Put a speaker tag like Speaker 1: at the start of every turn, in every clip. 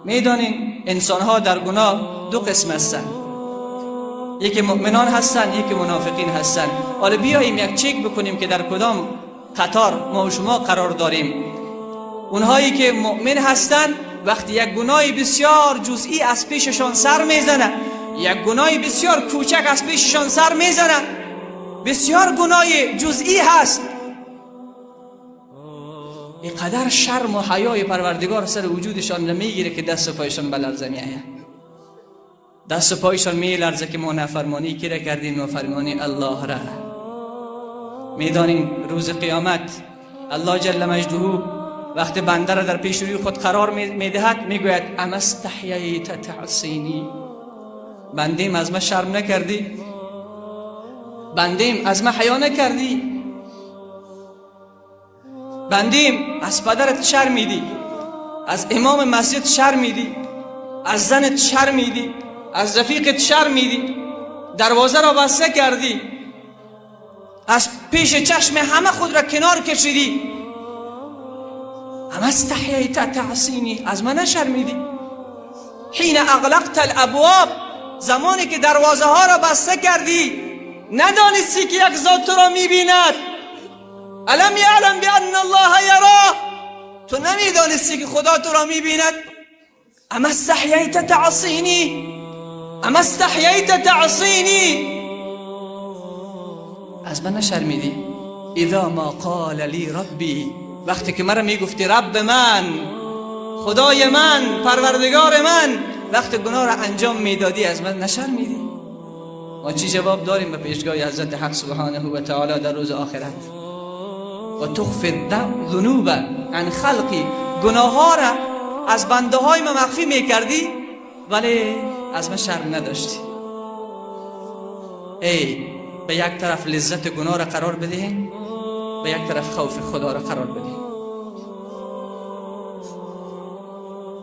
Speaker 1: میدانین انسان ها در گناه دو قسم هستن، یکی مؤمنان هستن، یکی منافقین هستن. حالا بیاییم یک چک بکنیم که در کدام قطار ما و شما قرار داریم. اونهایی که مؤمن هستن وقتی یک گناه بسیار جزئی از پیششان سر میزنه، یک گناه بسیار کوچک از پیششان سر میزنه، بسیار گناه جزئی هست، اینقدر شرم و حیای پروردگار سر وجودشان نمیگیره که دست و پایشان بلرزه میآید. دست و پایشان میلرزه که ما نافرمانی کی را کردیم؟ نافرمانی الله را. میدانین روز قیامت الله جل مجده وقتی بنده را در پیش روی خود قرار میدهد میگوید اما استحییت تعصینی، بندیم از ما شرم نکردی؟ بندیم از ما حیا نکردی؟ بندیم از پدرت شرمیدی، از امام مسجد شرمیدی، از زنت شرمیدی، از رفیقت شرمیدی، دروازه را بسته کردی، از پیش چشم همه خود را کنار کشیدی. اما استحییت تعصینی، از من نشرمیدی؟ حین اغلقت الابواب، زمانی که دروازه ها را بسته کردی ندانستی که یک ذات تو را میبیند؟ الم یعلم بان الله یراه، تو نمیدانستی که خدا تو را میبیند؟ اما استحییت تعصینی، اما استحییت تعصینی، از من نشرمیدی؟ اذا ما قال لی ربی، وقتی که مرا میگفتی رب من، خدای من، پروردگار من، وقتی گناه را انجام میدادی از من نشرمیدی؟ ما چی جواب داریم به پیشگاه حضرت حق سبحانه و تعالی در روز آخرت؟ و تخفی الذنوب عن خلقی، گناه ها را از بنده های ما مخفی میکردی ولی از من شرم نداشتی. ای به یک طرف لذت گناه را قرار بدهیم، به یک طرف خوف خدا را قرار بدهیم.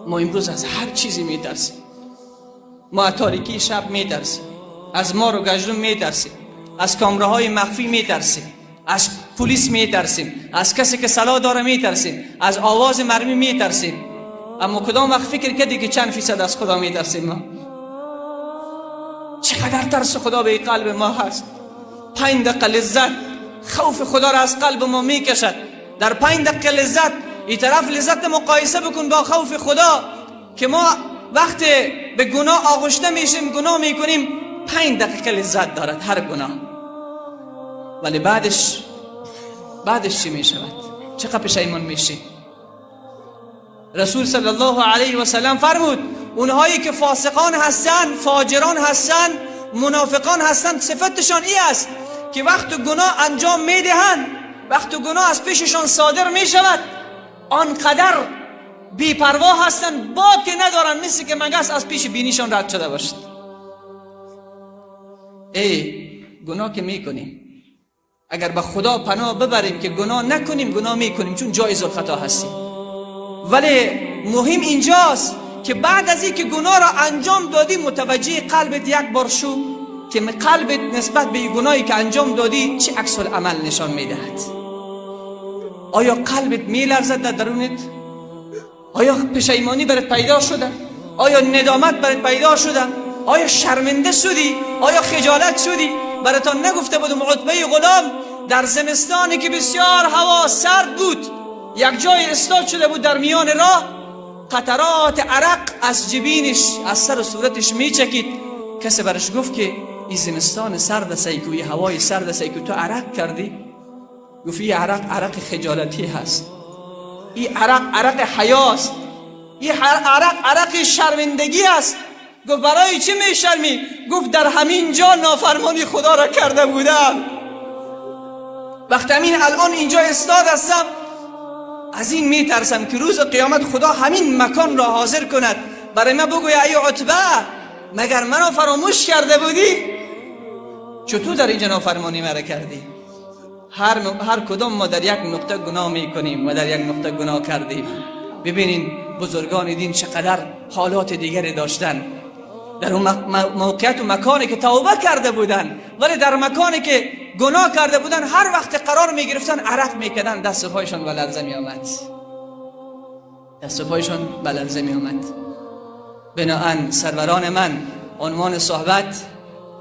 Speaker 1: ما امروز از هر چیزی میترسیم، ما از تاریکی شب میترسیم، از مار و گژدون میترسیم، از کامراهای مخفی میترسیم، از پلیس میترسیم، از کسی که سلاح داره میترسیم، از آواز مرمی میترسیم. اما کدام وقت فکر کردی که چند فیصد از خدا میترسیم؟ ما چقدر ترس خدا به قلب ما هست. 5 دقیقه لذت خوف خدا را از قلب ما میکشد. در 5 دقیقه لذت این طرف لذت مقایسه بکن با خوف خدا که ما وقتی به گناه آغشته میشیم، گناه میکنیم، 5 دقیقه لذت دارد هر گناه، ولی بعدش چی میشود؟ چقدر پشیمان میشی؟ رسول صلی الله علیه و سلم فرمود اونهایی که فاسقان هستند، فاجران هستند، منافقان هستند، صفتشان این است که وقت گناه انجام میدهند، وقت گناه از پیششان صادر میشود، آنقدر بی‌پروا هستند، باکی ندارند، مثل که مگس از پیش بینیشان رد شده باشد. گناه که میکنیم، اگر به خدا پناه ببریم که گناه نکنیم، گناه میکنیم چون جایز الخطا هستیم. ولی مهم اینجاست که بعد از این که گناه را انجام دادی متوجه قلبت یک بار شو که قلبت نسبت به گناهی که انجام دادی چه عکس العمل نشان میدهد. آیا قلبت میلرزد در درونت؟ آیا پشیمانی برات پیدا شده؟ آیا ندامت برات پیدا شده؟ آیا شرمنده شدی؟ آیا خجالت شدی؟ براتان نگفته بودم عتبه غلام در زمستانی که بسیار هوا سرد بود یک جای استاد شده بود در میان راه، قطرات عرق از جبینش از سر و صورتش میچکید. کسی برش گفت که این زمستان سرد است، این هوای سرد است، تو عرق کردی؟ گفت این عرق خجالتی هست، این عرق حیاست، این عرق شرمندگی است. گفت برای چی میشرمی؟ گفت در همین جا نافرمانی خدا را کرده بودم، وقت همین الان اینجا استاد هستم، از این میترسم که روز قیامت خدا همین مکان را حاضر کند برای من بگوید ای عتبه مگر منو فراموش کرده بودی؟ چطور در اینجا نافرمانی مرا کردی؟ هر کدام ما در یک نقطه گناه میکنیم و در یک نقطه گناه کردیم. ببینین بزرگان دین چقدر حالات دیگری داشتن، در اون موقعیت و مکانی که توبه کرده بودن ولی در مکانی که گناه کرده بودن هر وقت قرار میگرفتن عرق میکردن، دست و پایشان به لرزه میآمد، دست و پایشان به لرزه میآمد. بناهن سروران من، عنوان صحبت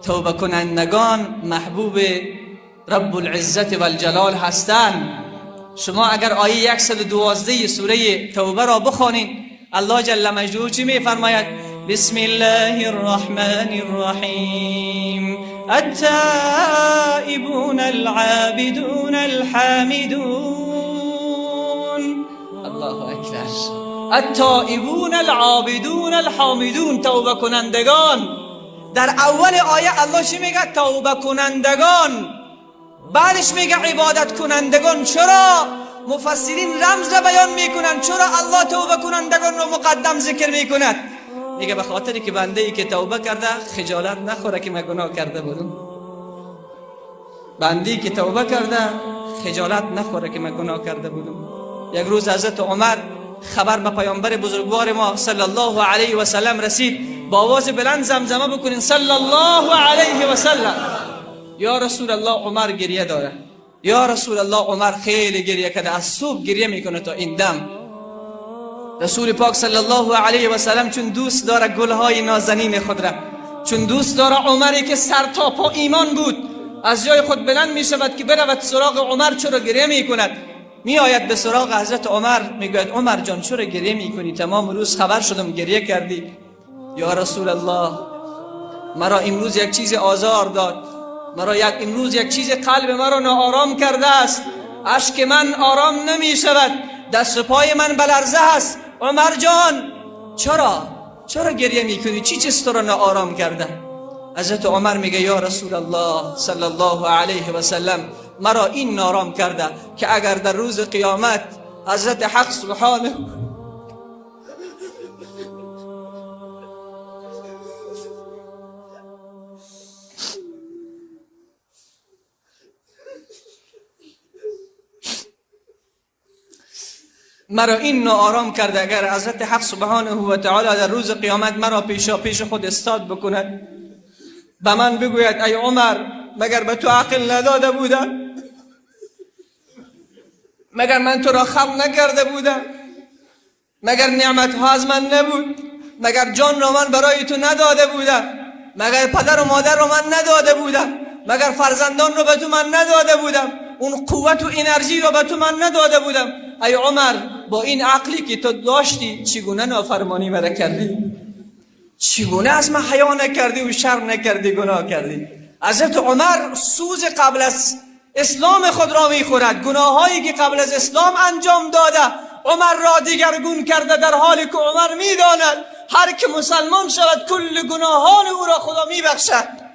Speaker 1: توبه کنندگان محبوب رب العزت و الجلال هستند. شما اگر آیه 112 سوره توبه را بخوانید، الله جل مجدوه چی میفرماید؟ بسم الله الرحمن الرحیم التائبون العابدون الحامدون. الله اکبر. التائبون العابدون الحامدون، توبه کنندگان. در اول آیه الله چی میگه؟ توبه کنندگان. بعدش میگه عبادت کنندگان. چرا؟ مفسرین رمز را بیان میکنن چرا الله توبه کنندگان رو مقدم ذکر میکند. میگه به خاطری که بنده ای که توبه کرده خجالت نخوره که من گناه کرده بودم. بنده ای که توبه کرده خجالت نخوره که من گناه کرده بودم. یک روز حضرت عمر خبر به پیامبر بزرگوار ما صلی الله علیه و سلم رسید. با آواز بلند زمزمه بکنین صلی الله علیه و سلم. یا رسول الله عمر گریه داره. یا رسول الله عمر خیلی گریه کرده، از صبح گریه میکنه تا این دم. رسول پاک صلی الله علیه و سلم چون دوست داره گلهای نازنین خود را، چون دوست داره عمری که سر تا پا ایمان بود، از جای خود بلند میشود که برود سراغ عمر چرا گریه میکند. میآید به سراغ حضرت عمر، میگوید عمر جان چرا گریه میکنی؟ تمام روز خبر شدم گریه کردی. یا رسول الله مرا امروز یک چیز آزار داد، مرا امروز یک چیز قلب مرا ناآرام کرده است. اشک من آرام نمی شود، دست پای من بلرزه است. عمر جان چرا گریه میکنی؟ چی چیز تو را ناآرام کرده؟ حضرت عمر میگه یا رسول الله صلی الله علیه و سلم مرا این ناآرام کرده که اگر در روز قیامت حضرت حق سبحانه مرا این ناآرام کرده اگر حضرت حق سبحانه و تعالی در روز قیامت مرا پیش خود استاد بکند، به من بگوید ای عمر مگر به تو عقل نداده بودم؟ مگر من تو را خلق نکرده بودم؟ مگر نعمت ها از من نبود؟ مگر جان را من برای تو نداده بودم؟ مگر پدر و مادر را من نداده بودم؟ مگر فرزندان را به تو من نداده بودم؟ اون قوت و انرژی را به تو من نداده بودم؟ ای عمر با این عقلی که تو داشتی چگونه نافرمانی مرا کردی؟ چگونه از من حیا نکردی و شرم نکردی، گناه کردی؟ حضرت عمر سوز قبل از اسلام خود را میخورد. گناهایی که قبل از اسلام انجام داده عمر را دیگرگون کرده، در حالی که عمر میداند هر که مسلمان شود کل گناهان او را خدا میبخشد.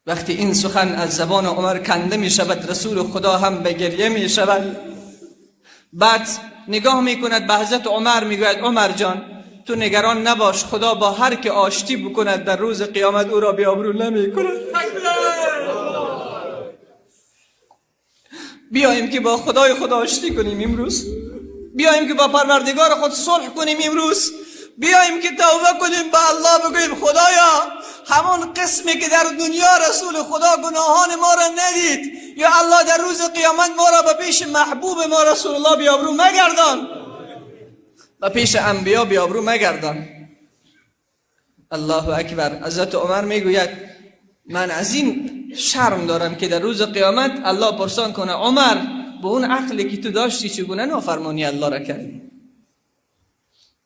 Speaker 1: وقتی این سخن از زبان عمر کنده می شود، رسول خدا هم به گریه می شود. بعد نگاه می کند به حضرت عمر، می گوید عمر جان تو نگران نباش، خدا با هر که آشتی بکند در روز قیامت او را بیابرو نمی کند. بیاییم که با خدای خدا آشتی کنیم امروز، بیاییم که با پروردگار خود صلح کنیم امروز، بیاییم که توبه کنیم، به الله بگوییم خدایا همون قسمی که در دنیا رسول خدا گناهان ما را ندید، یا الله در روز قیامت ما را به پیش محبوب ما رسول الله بیابرو مگردان، به پیش انبیا بیابرو مگردان. الله اکبر. حضرت عمر میگوید من از این شرم دارم که در روز قیامت الله پرسان کنه عمر با اون عقلی که تو داشتی چگونه نافرمانی الله را کردی؟